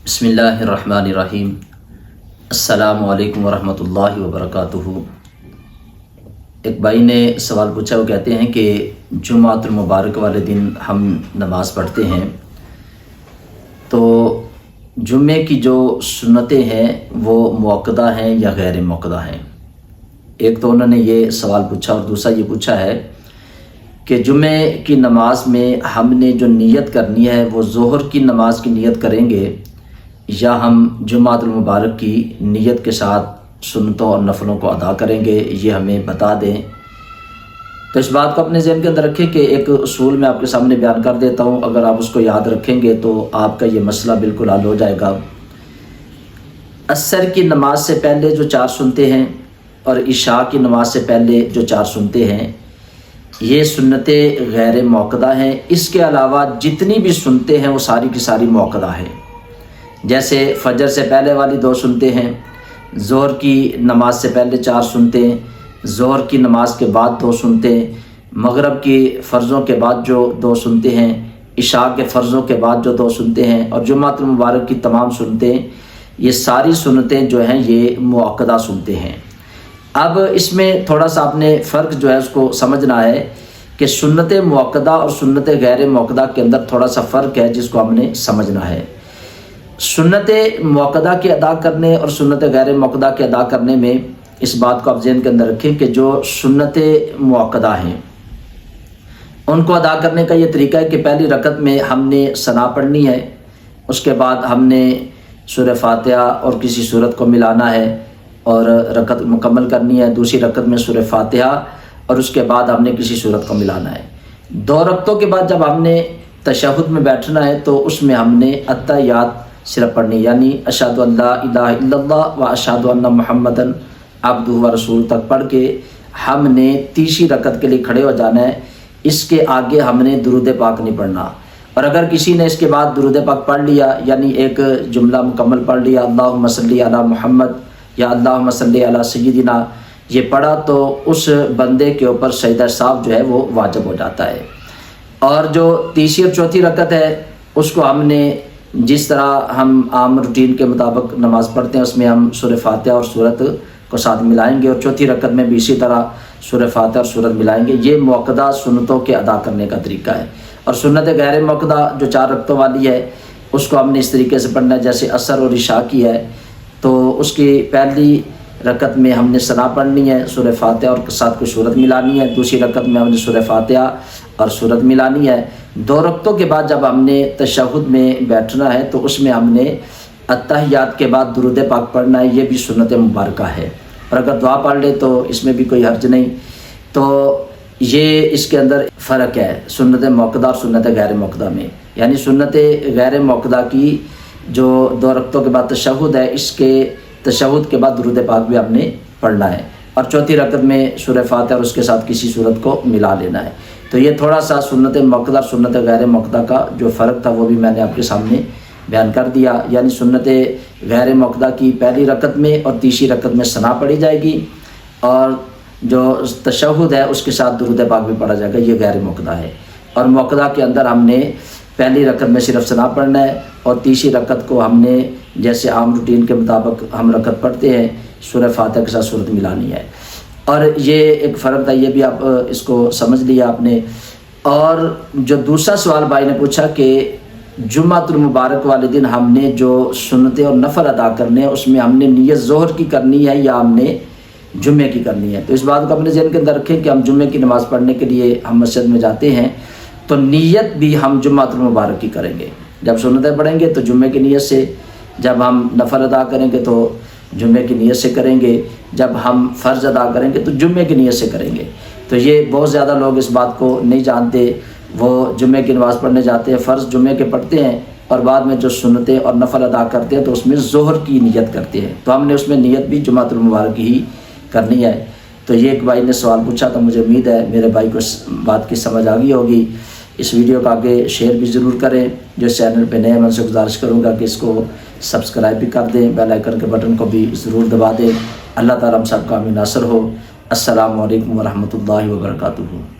بسم اللہ الرحمن الرحیم۔ السلام علیکم ورحمۃ اللہ وبرکاتہ۔ ایک بھائی نے سوال پوچھا، وہ کہتے ہیں کہ جمعۃ المبارک والے دن ہم نماز پڑھتے ہیں، تو جمعے کی جو سنتیں ہیں وہ مؤکدہ ہیں یا غیر مؤکدہ ہیں؟ ایک تو انہوں نے یہ سوال پوچھا، اور دوسرا یہ پوچھا ہے کہ جمعے کی نماز میں ہم نے جو نیت کرنی ہے وہ ظہر کی نماز کی نیت کریں گے یا ہم جمعۃ المبارک کی نیت کے ساتھ سنتوں اور نفلوں کو ادا کریں گے، یہ ہمیں بتا دیں۔ تو اس بات کو اپنے ذہن کے اندر رکھیں کہ ایک اصول میں آپ کے سامنے بیان کر دیتا ہوں، اگر آپ اس کو یاد رکھیں گے تو آپ کا یہ مسئلہ بالکل حل ہو جائے گا۔ عصر کی نماز سے پہلے جو 4 سنتے ہیں اور عشاء کی نماز سے پہلے جو 4 سنتے ہیں، یہ سنتیں غیر مؤکدہ ہیں۔ اس کے علاوہ جتنی بھی سنتے ہیں وہ ساری کی ساری مؤکدہ ہیں۔ جیسے فجر سے پہلے والی 2 سنتے ہیں، ظہر کی نماز سے پہلے 4 سنتے ہیں، ظہر کی نماز کے بعد 2 سنتے ہیں، مغرب کی فرضوں کے بعد جو 2 سنتے ہیں، عشاء کے فرضوں کے بعد جو 2 سنتے ہیں، اور جمعۃ المبارک کی تمام سنتیں، یہ ساری سنتیں جو ہیں یہ مؤکدہ سنتے ہیں۔ اب اس میں تھوڑا سا آپ نے فرق جو ہے اس کو سمجھنا ہے کہ سنت مؤکدہ اور سنت غیر مؤکدہ کے اندر تھوڑا سا فرق ہے جس کو ہم نے سمجھنا ہے۔ سنت مؤکدہ کے ادا کرنے اور سنت غیر مؤکدہ کے ادا کرنے میں اس بات کو آپ ذہن کے اندر رکھیں کہ جو سنت مؤکدہ ہیں ان کو ادا کرنے کا یہ طریقہ ہے کہ پہلی رکعت میں ہم نے ثنا پڑھنی ہے، اس کے بعد ہم نے سورہ فاتحہ اور کسی سورت کو ملانا ہے اور رکعت مکمل کرنی ہے۔ دوسری رکعت میں سورہ فاتحہ اور اس کے بعد ہم نے کسی سورت کو ملانا ہے۔ 2 رکعتوں کے بعد جب ہم نے تشہد میں بیٹھنا ہے تو اس میں ہم نے التحیات صرف پڑھنی، یعنی اشہد ان لا الہ الا اللہ و اشہد ان محمدا عبدہ و رسول تک پڑھ کے ہم نے تیسری رکعت کے لیے کھڑے ہو جانا ہے۔ اس کے آگے ہم نے درود پاک نہیں پڑھنا، اور اگر کسی نے اس کے بعد درود پاک پڑھ لیا، یعنی ایک جملہ مکمل پڑھ لیا، اللہم صلی علی محمد یا اللہم صلی علی سیدنا، یہ پڑھا تو اس بندے کے اوپر سجدہ سہو جو ہے وہ واجب ہو جاتا ہے۔ اور جو تیسری اور چوتھی رکعت ہے اس کو ہم نے جس طرح ہم عام روٹین کے مطابق نماز پڑھتے ہیں اس میں ہم سورہ فاتحہ اور سورت کو ساتھ ملائیں گے، اور چوتھی رکعت میں بھی اسی طرح سورہ فاتحہ اور سورت ملائیں گے۔ یہ مؤکدہ سنتوں کے ادا کرنے کا طریقہ ہے۔ اور سنت غیر مؤکدہ جو 4 رکعتوں والی ہے اس کو ہم نے اس طریقے سے پڑھنا ہے جیسے عصر اور عشاء کی ہے، تو اس کی پہلی رکعت میں ہم نے ثنا پڑھنی ہے، سورہ فاتحہ اور ساتھ کوئی سورت ملانی ہے، دوسری رکعت میں ہم نے سورہ فاتحہ اور سورت ملانی ہے۔ 2 رکعتوں کے بعد جب ہم نے تشہد میں بیٹھنا ہے تو اس میں ہم نے التحیات کے بعد درود پاک پڑھنا ہے، یہ بھی سنت مبارکہ ہے، اور اگر دعا پڑھ لے تو اس میں بھی کوئی حرج نہیں۔ تو یہ اس کے اندر فرق ہے سنت مؤکدہ اور سنت غیر مؤکدہ میں، یعنی سنت غیر مؤکدہ کی جو 2 رکعتوں کے بعد تشہد ہے، اس کے تشہد کے بعد درود پاک بھی ہم نے پڑھنا ہے، اور چوتھی رکعت میں سورہ فاتحہ اور اس کے ساتھ کسی سورت کو ملا لینا ہے۔ تو یہ تھوڑا سا سنت مؤکدہ اور سنت غیر مؤکدہ کا جو فرق تھا وہ بھی میں نے آپ کے سامنے بیان کر دیا، یعنی سنت غیر مؤکدہ کی پہلی رکعت میں اور تیسری رکعت میں ثنا پڑھی جائے گی، اور جو تشہد ہے اس کے ساتھ درود پاک بھی پڑھا جائے گا، یہ غیر مؤکدہ ہے۔ اور مؤکدہ کے اندر ہم نے پہلی رکعت میں صرف ثنا پڑھنا ہے، اور تیسری رکعت کو ہم نے جیسے عام روٹین کے مطابق ہم رکعت پڑھتے ہیں سورہ فاتحہ کے ساتھ سورت ملانی ہے۔ اور یہ ایک فرق تھا، یہ بھی آپ اس کو سمجھ لیا آپ نے۔ اور جو دوسرا سوال بھائی نے پوچھا کہ جمعۃ المبارک والے دن ہم نے جو سنتیں اور نفل ادا کرنے ہیں اس میں ہم نے نیت ظہر کی کرنی ہے یا ہم نے جمعے کی کرنی ہے، تو اس بات کو اپنے ذہن کے اندر رکھیں کہ ہم جمعے کی نماز پڑھنے کے لیے ہم مسجد میں جاتے ہیں تو نیت بھی ہم جمعۃ المبارک کی کریں گے۔ جب سنتیں پڑھیں گے تو جمعے کی نیت سے، جب ہم نفل ادا کریں گے تو جمعے کی نیت سے کریں گے، جب ہم فرض ادا کریں گے تو جمعے کی نیت سے کریں گے۔ تو یہ بہت زیادہ لوگ اس بات کو نہیں جانتے، وہ جمعے کی نماز پڑھنے جاتے ہیں، فرض جمعے کے پڑھتے ہیں، اور بعد میں جو سنتیں اور نفل ادا کرتے ہیں تو اس میں ظہر کی نیت کرتے ہیں، تو ہم نے اس میں نیت بھی جمعۃ المبارک ہی کرنی ہے۔ تو یہ ایک بھائی نے سوال پوچھا، تو مجھے امید ہے میرے بھائی کو اس بات کی سمجھ آ گئی ہوگی۔ اس ویڈیو کو آگے شیئر بھی ضرور کریں، جو چینل پہ نئے ہیں میں ان سے گزارش کروں گا کہ اس کو سبسکرائب بھی کر دیں، بیل آئیکن کے بٹن کو بھی ضرور دبا دیں۔ اللہ تعالیٰ ہم سب کا حامی ناصر ہو۔ السلام علیکم ورحمۃ اللہ وبرکاتہ۔